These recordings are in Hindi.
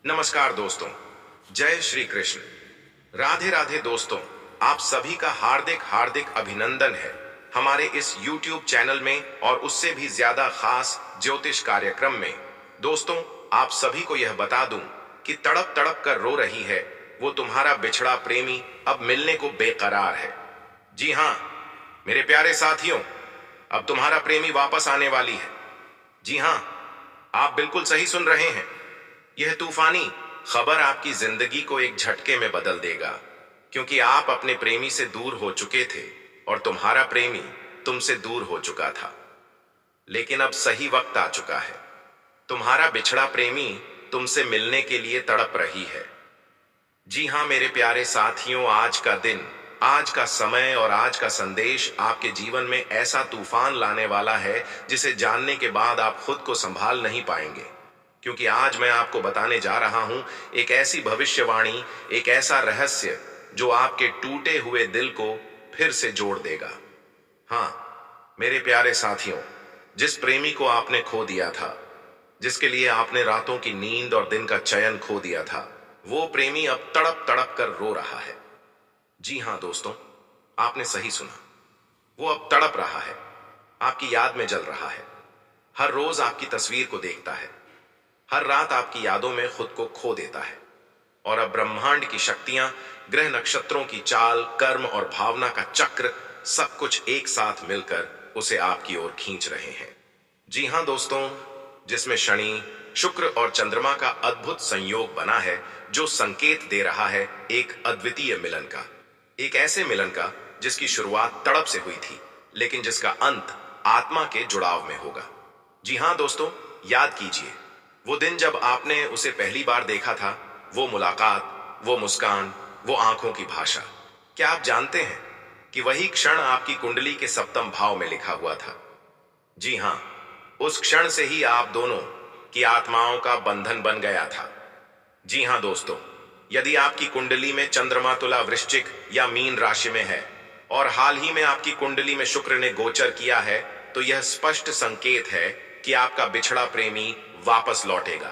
नमस्कार दोस्तों, जय श्री कृष्ण। राधे राधे दोस्तों, आप सभी का हार्दिक हार्दिक अभिनंदन है हमारे इस YouTube चैनल में और उससे भी ज्यादा खास ज्योतिष कार्यक्रम में। दोस्तों, आप सभी को यह बता दूं कि तड़प तड़प कर रो रही है वो तुम्हारा बिछड़ा प्रेमी अब मिलने को बेकरार है। जी हां मेरे प्यारे साथियों, अब तुम्हारा प्रेमी वापस आने वाली है। जी हां, आप बिल्कुल सही सुन रहे हैं। यह तूफानी खबर आपकी जिंदगी को एक झटके में बदल देगा, क्योंकि आप अपने प्रेमी से दूर हो चुके थे और तुम्हारा प्रेमी तुमसे दूर हो चुका था। लेकिन अब सही वक्त आ चुका है। तुम्हारा बिछड़ा प्रेमी तुमसे मिलने के लिए तड़प रही है। जी हां मेरे प्यारे साथियों, आज का दिन, आज का समय और आज का संदेश आपके जीवन में ऐसा तूफान लाने वाला है जिसे जानने के बाद आप खुद को संभाल नहीं पाएंगे। क्योंकि आज मैं आपको बताने जा रहा हूं एक ऐसी भविष्यवाणी, एक ऐसा रहस्य जो आपके टूटे हुए दिल को फिर से जोड़ देगा। हां मेरे प्यारे साथियों, जिस प्रेमी को आपने खो दिया था, जिसके लिए आपने रातों की नींद और दिन का चयन खो दिया था, वो प्रेमी अब तड़प तड़प कर रो रहा है। जी हां दोस्तों, आपने सही सुना। वो अब तड़प रहा है, आपकी याद में जल रहा है, हर रोज आपकी तस्वीर को देखता है, हर रात आपकी यादों में खुद को खो देता है। और अब ब्रह्मांड की शक्तियां, ग्रह नक्षत्रों की चाल, कर्म और भावना का चक्र, सब कुछ एक साथ मिलकर उसे आपकी ओर खींच रहे हैं। जी हां दोस्तों, जिसमें शनि, शुक्र और चंद्रमा का अद्भुत संयोग बना है, जो संकेत दे रहा है एक अद्वितीय मिलन का, एक ऐसे मिलन का जिसकी शुरुआत तड़प से हुई थी, लेकिन जिसका अंत आत्मा के जुड़ाव में होगा। जी हां दोस्तों, याद कीजिए वो दिन जब आपने उसे पहली बार देखा था, वो मुलाकात, वो मुस्कान, वो आंखों की भाषा। क्या आप जानते हैं कि वही क्षण आपकी कुंडली के सप्तम भाव में लिखा हुआ था? जी हां, उस क्षण से ही आप दोनों की आत्माओं का बंधन बन गया था। जी हां दोस्तों, यदि आपकी कुंडली में चंद्रमा तुला, वृश्चिक या मीन राशि में है और हाल ही में आपकी कुंडली में शुक्र ने गोचर किया है, तो यह स्पष्ट संकेत है कि आपका बिछड़ा प्रेमी वापस लौटेगा।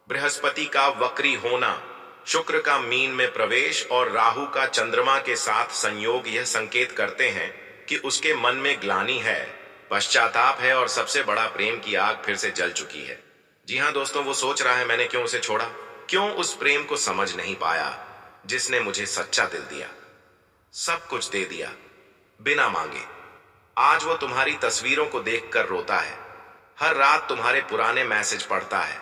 बृहस्पति का वक्री होना, शुक्र का मीन में प्रवेश और राहु का चंद्रमा के साथ संयोग यह संकेत करते हैं कि उसके मन में ग्लानि है, पश्चाताप है और सबसे बड़ा प्रेम की आग फिर से जल चुकी है। जी हां दोस्तों, वो सोच रहा है मैंने क्यों उसे छोड़ा, क्यों उस प्रेम को समझ नहीं पाया जिसने मुझे सच्चा दिल दिया, सब कुछ दे दिया बिना मांगे। आज वो तुम्हारी तस्वीरों को देखकर रोता है, हर रात तुम्हारे पुराने मैसेज पढ़ता है,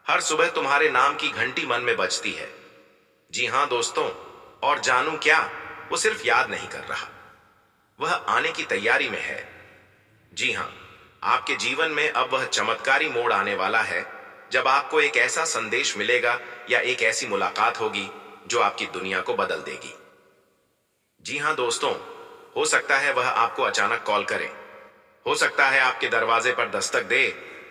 हर सुबह तुम्हारे नाम की घंटी मन में बजती है। जी हां दोस्तों, और जानू क्या, वो सिर्फ याद नहीं कर रहा, वह आने की तैयारी में है। जी हां, आपके जीवन में अब वह चमत्कारी मोड़ आने वाला है जब आपको एक ऐसा संदेश मिलेगा या एक ऐसी मुलाकात होगी जो आपकी दुनिया को बदल देगी। जी हां दोस्तों, हो सकता है वह आपको अचानक कॉल करे, हो सकता है आपके दरवाजे पर दस्तक दे,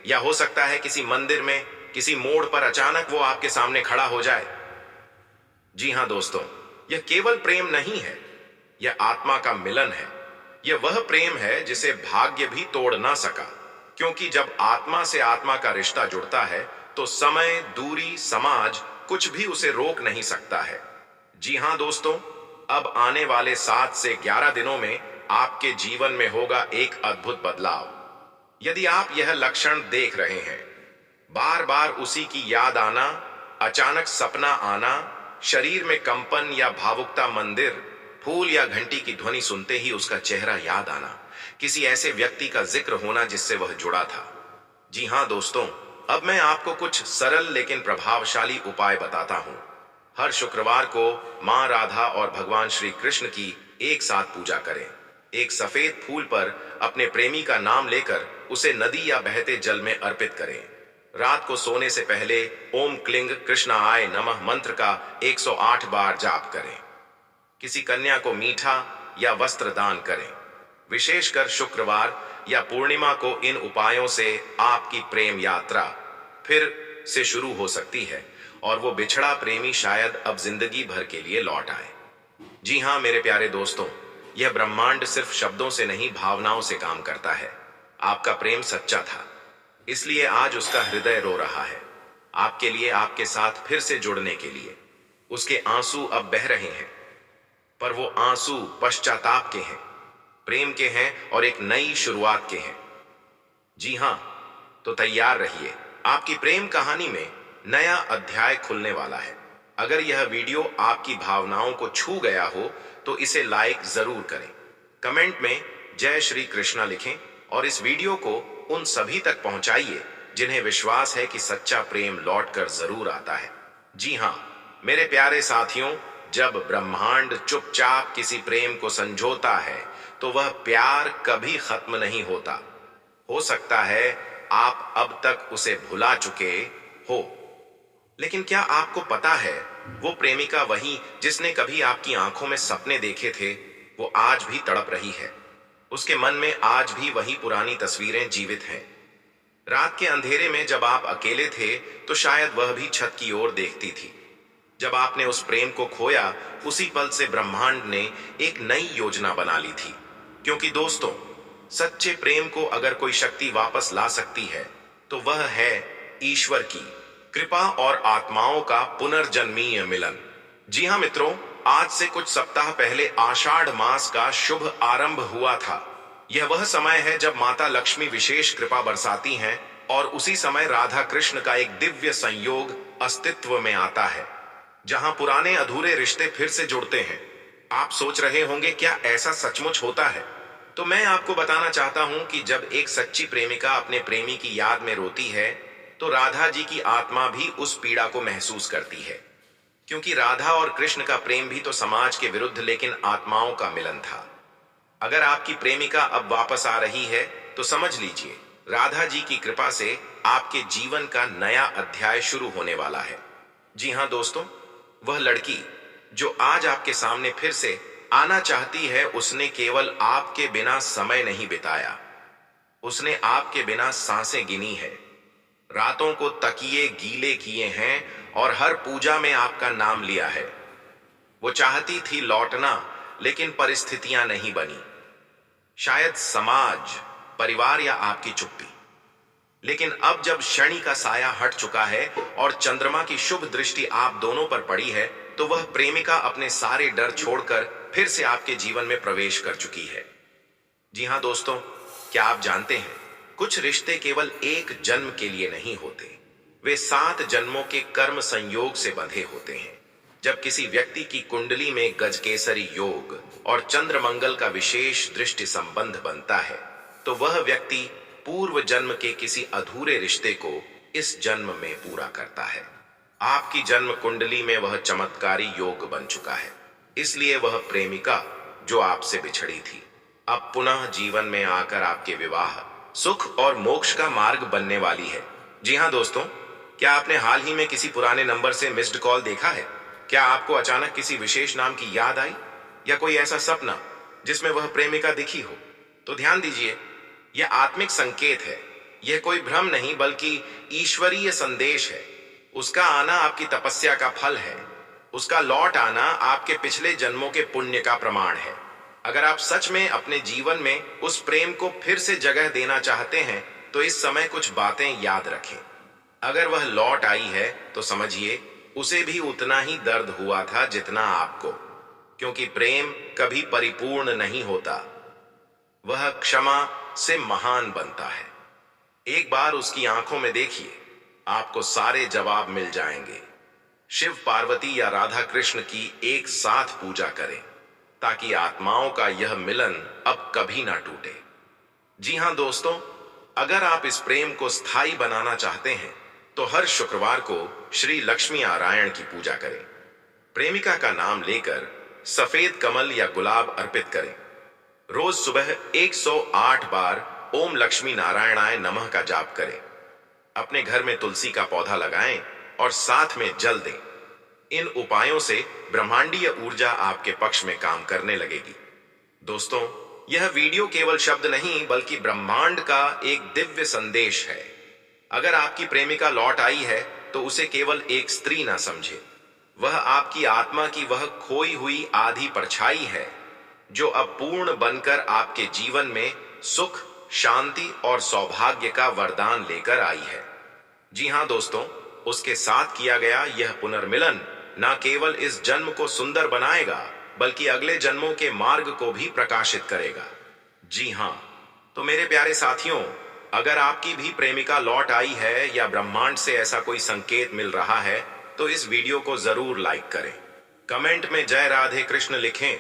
या हो सकता है किसी मंदिर में, किसी मोड़ पर अचानक वो आपके सामने खड़ा हो जाए। जी हां दोस्तों, यह केवल प्रेम नहीं है, यह आत्मा का मिलन है। यह वह प्रेम है जिसे भाग्य भी तोड़ ना सका, क्योंकि जब आत्मा से आत्मा का रिश्ता जुड़ता है तो समय, दूरी, समाज कुछ भी उसे रोक नहीं सकता है। जी हां दोस्तों, अब आने वाले 7 से 11 दिनों में आपके जीवन में होगा एक अद्भुत बदलाव। यदि आप यह लक्षण देख रहे हैं, बार बार उसी की याद आना, अचानक सपना आना, शरीर में कंपन या भावुकता, मंदिर, फूल या घंटी की ध्वनि सुनते ही उसका चेहरा याद आना, किसी ऐसे व्यक्ति का जिक्र होना जिससे वह जुड़ा था। जी हां दोस्तों, अब मैं आपको कुछ सरल लेकिन प्रभावशाली उपाय बताता हूं। हर शुक्रवार को मां राधा और भगवान श्री कृष्ण की एक साथ पूजा करें। एक सफेद फूल पर अपने प्रेमी का नाम लेकर उसे नदी या बहते जल में अर्पित करें। रात को सोने से पहले ओम क्लिंग कृष्णाय नमः मंत्र का 108 बार जाप करें। किसी कन्या को मीठा या वस्त्र दान करें। विशेषकर शुक्रवार या पूर्णिमा को इन उपायों से आपकी प्रेम यात्रा फिर से शुरू हो सकती है और वो बिछड़ा प्रेमी शायद अब जिंदगी भर के लिए लौट आए। जी हां मेरे प्यारे दोस्तों, यह ब्रह्मांड सिर्फ शब्दों से नहीं, भावनाओं से काम करता है। आपका प्रेम सच्चा था, इसलिए आज उसका हृदय रो रहा है। आपके लिए, आपके साथ फिर से जुड़ने के लिए। उसके आंसू अब बह रहे हैं, पर वो आंसू पश्चाताप के हैं, प्रेम के हैं और एक नई शुरुआत के हैं। जी हां, तो तैयार रहिए, आपकी प्रेम कहानी में नया अध्याय खुलने वाला है। अगर यह वीडियो आपकी भावनाओं को छू गया हो तो इसे लाइक जरूर करें, कमेंट में जय श्री कृष्णा लिखें और इस वीडियो को उन सभी तक पहुंचाइए जिन्हें विश्वास है कि सच्चा प्रेम लौटकर जरूर आता है। जी हां, मेरे प्यारे साथियों, जब ब्रह्मांड चुपचाप किसी प्रेम को संजोता है तो वह प्यार कभी खत्म नहीं होता। हो सकता है आप अब तक उसे भुला चुके हो, लेकिन क्या आपको पता है वो प्रेमिका वही जिसने कभी आपकी आंखों में सपने देखे थे, वो आज भी तड़प रही है। उसके मन में आज भी वही पुरानी तस्वीरें जीवित हैं। रात के अंधेरे में जब आप अकेले थे तो शायद वह भी छत की ओर देखती थी। जब आपने उस प्रेम को खोया, उसी पल से ब्रह्मांड ने एक नई योजना बना ली थी। क्योंकि दोस्तों, सच्चे प्रेम को अगर कोई शक्ति वापस ला सकती है तो वह है ईश्वर की कृपा और आत्माओं का पुनर्जन्मीय मिलन। जी हां मित्रों, आज से कुछ सप्ताह पहले आषाढ़ मास का शुभ आरंभ हुआ था। यह वह समय है जब माता लक्ष्मी विशेष कृपा बरसाती हैं और उसी समय राधा कृष्ण का एक दिव्य संयोग अस्तित्व में आता है, जहां पुराने अधूरे रिश्ते फिर से जुड़ते हैं। आप सोच रहे होंगे, क्या ऐसा सचमुच होता है? तो मैं आपको बताना चाहता हूं कि जब एक सच्ची प्रेमिका अपने प्रेमी की याद में रोती है तो राधा जी की आत्मा भी उस पीड़ा को महसूस करती है। क्योंकि राधा और कृष्ण का प्रेम भी तो समाज के विरुद्ध लेकिन आत्माओं का मिलन था। अगर आपकी प्रेमिका अब वापस आ रही है तो समझ लीजिए, राधा जी की कृपा से आपके जीवन का नया अध्याय शुरू होने वाला है। जी हां दोस्तों, वह लड़की जो आज आपके सामने फिर से आना चाहती है, उसने केवल आपके बिना समय नहीं बिताया, उसने आपके बिना सांसें गिनी है, रातों को तकिए गीले किए हैं और हर पूजा में आपका नाम लिया है। वो चाहती थी लौटना, लेकिन परिस्थितियां नहीं बनी, शायद समाज, परिवार या आपकी चुप्पी। लेकिन अब जब शनि का साया हट चुका है और चंद्रमा की शुभ दृष्टि आप दोनों पर पड़ी है, तो वह प्रेमिका अपने सारे डर छोड़कर फिर से आपके जीवन में प्रवेश कर चुकी है। जी हां दोस्तों, क्या आप जानते हैं, कुछ रिश्ते केवल एक जन्म के लिए नहीं होते, वे 7 जन्मों के कर्म संयोग से बंधे होते हैं। जब किसी व्यक्ति की कुंडली में गजकेसरी योग और चंद्रमंगल का विशेष दृष्टि संबंध बनता है, तो वह व्यक्ति पूर्व जन्म के किसी अधूरे रिश्ते को इस जन्म में पूरा करता है। आपकी जन्म कुंडली में वह चमत्कारी योग बन चुका है, इसलिए वह प्रेमिका जो आपसे बिछड़ी थी, अब पुनः जीवन में आकर आपके विवाह, सुख और मोक्ष का मार्ग बनने वाली है। जी हां दोस्तों, क्या आपने हाल ही में किसी पुराने नंबर से मिस्ड कॉल देखा है? क्या आपको अचानक किसी विशेष नाम की याद आई, या कोई ऐसा सपना जिसमें वह प्रेमिका दिखी हो? तो ध्यान दीजिए, यह आत्मिक संकेत है। यह कोई भ्रम नहीं बल्कि ईश्वरीय संदेश है। उसका आना आपकी तपस्या का फल है। उसका लौट आना आपके पिछले जन्मों के पुण्य का प्रमाण है। अगर आप सच में अपने जीवन में उस प्रेम को फिर से जगह देना चाहते हैं तो इस समय कुछ बातें याद रखें। अगर वह लौट आई है तो समझिए उसे भी उतना ही दर्द हुआ था जितना आपको, क्योंकि प्रेम कभी परिपूर्ण नहीं होता, वह क्षमा से महान बनता है। एक बार उसकी आंखों में देखिए, आपको सारे जवाब मिल जाएंगे। शिव पार्वती या राधा कृष्ण की एक साथ पूजा करें ताकि आत्माओं का यह मिलन अब कभी ना टूटे। जी हां दोस्तों, अगर आप इस प्रेम को स्थायी बनाना चाहते हैं तो हर शुक्रवार को श्री लक्ष्मी नारायण की पूजा करें। प्रेमिका का नाम लेकर सफेद कमल या गुलाब अर्पित करें। रोज सुबह 108 बार ओम लक्ष्मी नारायणाय नमः का जाप करें। अपने घर में तुलसी का पौधा लगाएं और साथ में जल दें। इन उपायों से ब्रह्मांडीय ऊर्जा आपके पक्ष में काम करने लगेगी। दोस्तों, यह वीडियो केवल शब्द नहीं बल्कि ब्रह्मांड का एक दिव्य संदेश है। अगर आपकी प्रेमिका लौट आई है तो उसे केवल एक स्त्री ना समझे, वह आपकी आत्मा की वह खोई हुई आधी परछाई है जो अब पूर्ण बनकर आपके जीवन में सुख, शांति और सौभाग्य का वरदान लेकर आई है। जी हां दोस्तों, उसके साथ किया गया यह पुनर्मिलन न केवल इस जन्म को सुंदर बनाएगा बल्कि अगले जन्मों के मार्ग को भी प्रकाशित करेगा। जी हां, तो मेरे प्यारे साथियों, अगर आपकी भी प्रेमिका लौट आई है या ब्रह्मांड से ऐसा कोई संकेत मिल रहा है तो इस वीडियो को जरूर लाइक करें, कमेंट में जय राधे कृष्ण लिखें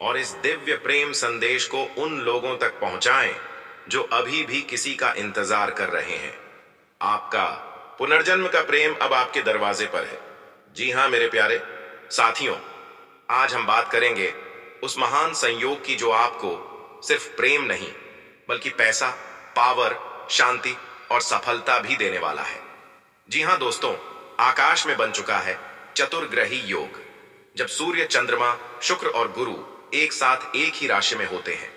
और इस दिव्य प्रेम संदेश को उन लोगों तक पहुंचाएं जो अभी भी किसी का इंतजार कर रहे हैं। आपका पुनर्जन्म का प्रेम अब आपके दरवाजे पर है। जी हां मेरे प्यारे साथियों, आज हम बात करेंगे उस महान संयोग की जो आपको सिर्फ प्रेम नहीं बल्कि पैसा, पावर, शांति और सफलता भी देने वाला है। जी हां दोस्तों, आकाश में बन चुका है चतुर्ग्रही योग। जब सूर्य, चंद्रमा, शुक्र और गुरु एक साथ एक ही राशि में होते हैं,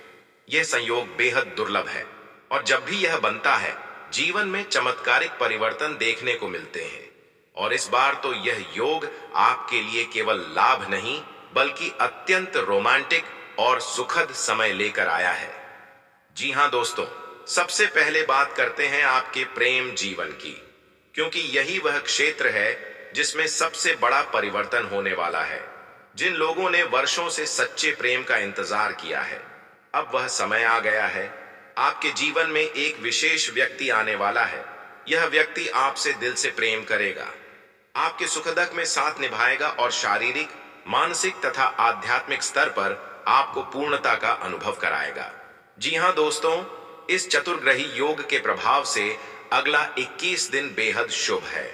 यह संयोग बेहद दुर्लभ है और जब भी यह बनता है जीवन में चमत्कारिक परिवर्तन देखने को मिलते हैं। और इस बार तो यह योग आपके लिए केवल लाभ नहीं बल्कि अत्यंत रोमांटिक और सुखद समय लेकर आया है। जी हां दोस्तों, सबसे पहले बात करते हैं आपके प्रेम जीवन की, क्योंकि यही वह क्षेत्र है जिसमें सबसे बड़ा परिवर्तन होने वाला है। जिन लोगों ने वर्षों से सच्चे प्रेम का इंतजार किया है, अब वह समय आ गया है। आपके जीवन में एक विशेष व्यक्ति आने वाला है। यह व्यक्ति आपसे दिल से प्रेम करेगा, आपके सुख दुख में साथ निभाएगा और शारीरिक, मानसिक तथा आध्यात्मिक स्तर पर आपको पूर्णता का अनुभव कराएगा। जी हां दोस्तों, इस चतुर्ग्रही योग के प्रभाव से अगला 21 दिन बेहद शुभ है।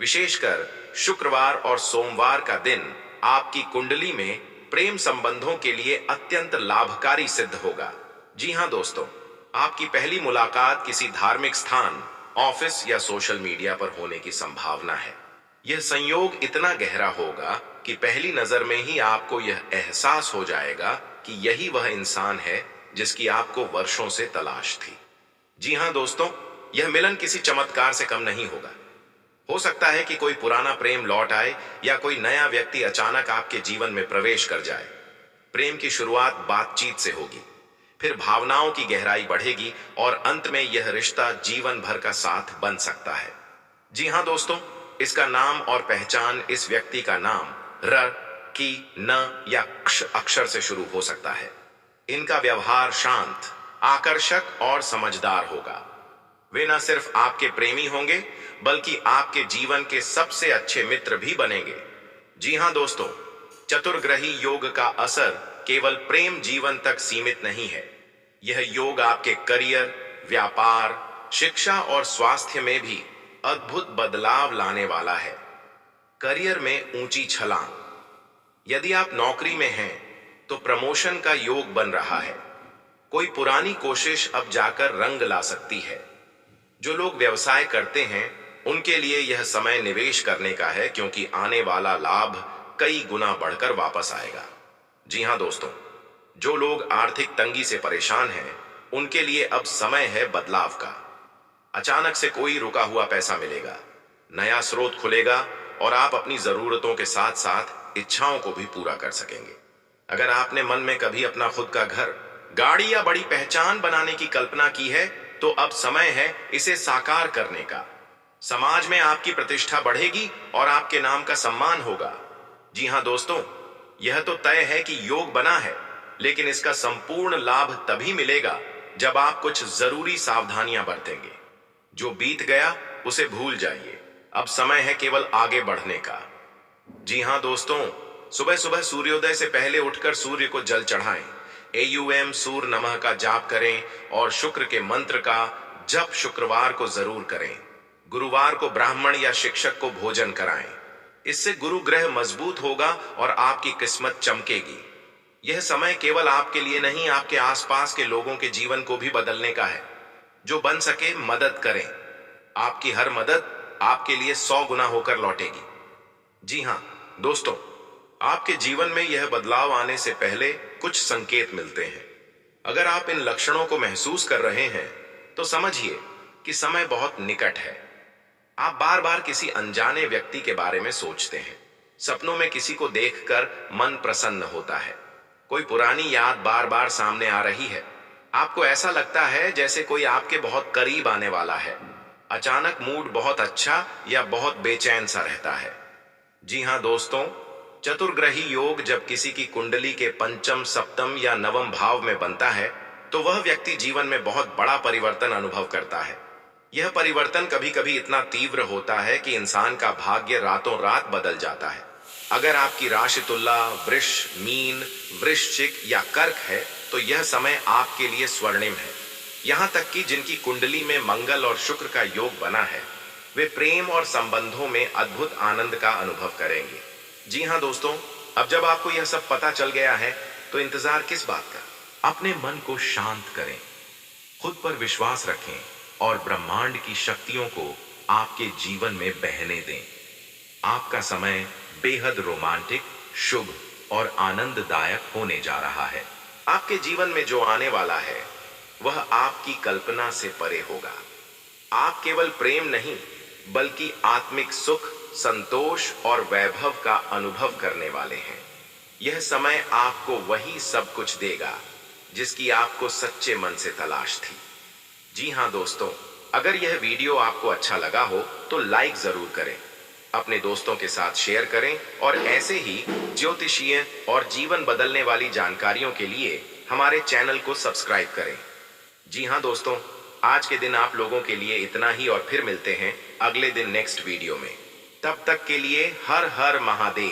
विशेषकर शुक्रवार और सोमवार का दिन आपकी कुंडली में प्रेम संबंधों के लिए अत्यंत लाभकारी सिद्ध होगा। जी हां दोस्तों, आपकी पहली मुलाकात किसी धार्मिक स्थान, ऑफिस या सोशल मीडिया पर होने की संभावना है। यह संयोग इतना गहरा होगा कि पहली नजर में ही आपको यह एहसास हो जाएगा कि यही वह इंसान है जिसकी आपको वर्षों से तलाश थी। जी हां दोस्तों, यह मिलन किसी चमत्कार से कम नहीं होगा। हो सकता है कि कोई पुराना प्रेम लौट आए या कोई नया व्यक्ति अचानक आपके जीवन में प्रवेश कर जाए। प्रेम की शुरुआत बातचीत से होगी, फिर भावनाओं की गहराई बढ़ेगी और अंत में यह रिश्ता जीवन भर का साथ बन सकता है। जी हां दोस्तों, इसका नाम और पहचान इस व्यक्ति का नाम र, की, न या क्ष अक्षर से शुरू हो सकता है। इनका व्यवहार शांत, आकर्षक और समझदार होगा। वे न सिर्फ आपके प्रेमी होंगे बल्कि आपके जीवन के सबसे अच्छे मित्र भी बनेंगे। जी हां दोस्तों, चतुर्ग्रही योग का असर केवल प्रेम जीवन तक सीमित नहीं है। यह योग आपके करियर, व्यापार, शिक्षा और स्वास्थ्य में भी अद्भुत बदलाव लाने वाला है। करियर में ऊंची छलांग, यदि आप नौकरी में हैं तो प्रमोशन का योग बन रहा है। कोई पुरानी कोशिश अब जाकर रंग ला सकती है। जो लोग व्यवसाय करते हैं उनके लिए यह समय निवेश करने का है, क्योंकि आने वाला लाभ कई गुना बढ़कर वापस आएगा। जी हां दोस्तों, जो लोग आर्थिक तंगी से परेशान हैं उनके लिए अब समय है बदलाव का। अचानक से कोई रुका हुआ पैसा मिलेगा, नया स्रोत खुलेगा और आप अपनी जरूरतों के साथ साथ इच्छाओं को भी पूरा कर सकेंगे। अगर आपने मन में कभी अपना खुद का घर, गाड़ी या बड़ी पहचान बनाने की कल्पना की है तो अब समय है इसे साकार करने का। समाज में आपकी प्रतिष्ठा बढ़ेगी और आपके नाम का सम्मान होगा। जी हां दोस्तों, यह तो तय है कि योग बना है, लेकिन इसका संपूर्ण लाभ तभी मिलेगा जब आप कुछ जरूरी सावधानियां बरतेंगे। जो बीत गया उसे भूल जाइए, अब समय है केवल आगे बढ़ने का। जी हां दोस्तों, सुबह सुबह सूर्योदय से पहले उठकर सूर्य को जल चढ़ाएं, AUM सूर्य नमः का जाप करें और शुक्र के मंत्र का जप शुक्रवार को जरूर करें। गुरुवार को ब्राह्मण या शिक्षक को भोजन कराएं। इससे गुरु ग्रह मजबूत होगा और आपकी किस्मत चमकेगी। यह समय केवल आपके लिए नहीं, आपके आसपास के लोगों के जीवन को भी बदलने का है। जो बन सके मदद करें, आपकी हर मदद आपके लिए 100 गुना होकर लौटेगी। जी हां दोस्तों, आपके जीवन में यह बदलाव आने से पहले कुछ संकेत मिलते हैं। अगर आप इन लक्षणों को महसूस कर रहे हैं तो समझिए कि समय बहुत निकट है। आप बार बार किसी अनजाने व्यक्ति के बारे में सोचते हैं। सपनों में किसी को देखकर मन प्रसन्न होता है। कोई पुरानी याद बार बार सामने आ रही है। आपको ऐसा लगता है जैसे कोई आपके बहुत करीब आने वाला है। अचानक मूड बहुत अच्छा या बहुत बेचैन सा रहता है। जी हाँ दोस्तों, चतुर्ग्रही योग जब किसी की कुंडली के पंचम, सप्तम या नवम भाव में बनता है, तो वह व्यक्ति जीवन में बहुत बड़ा परिवर्तन अनुभव करता है। यह परिवर्तन कभी कभी इतना तीव्र होता है कि इंसान का भाग्य रातों रात बदल जाता है। अगर आपकी राशि तुला, वृष, मीन, वृश्चिक या कर्क है, तो यह समय आपके लिए स्वर्णिम है। यहाँ तक कि जिनकी कुंडली में मंगल और शुक्र का योग बना है, वे प्रेम और संबंधों में अद्भुत आनंद का अनुभव करेंगे। जी हाँ दोस्तों, अब जब आपको यह सब पता चल गया है, तो इंतजार किस बात का? अपने मन को शांत करें, खुद पर विश्वास रखें और ब्रह्मांड की शक्तियों को आपके जीवन में बहने दें। आपका समय बेहद रोमांटिक, शुभ और आनंददायक होने जा रहा है। आपके जीवन में जो आने वाला है, वह आपकी कल्पना से परे होगा। आप केवल प्रेम नहीं, बल्कि आत्मिक सुख, संतोष और वैभव का अनुभव करने वाले हैं। यह समय आपको वही सब कुछ देगा जिसकी आपको सच्चे मन से तलाश थी। जी हाँ दोस्तों, अगर यह वीडियो आपको अच्छा लगा हो तो लाइक जरूर करें, अपने दोस्तों के साथ शेयर करें और ऐसे ही ज्योतिषीय और जीवन बदलने वाली जानकारियों के लिए हमारे चैनल को सब्सक्राइब करें। जी हाँ दोस्तों, आज के दिन आप लोगों के लिए इतना ही और फिर मिलते हैं अगले दिन नेक्स्ट वीडियो में। तब तक के लिए हर हर महादेव।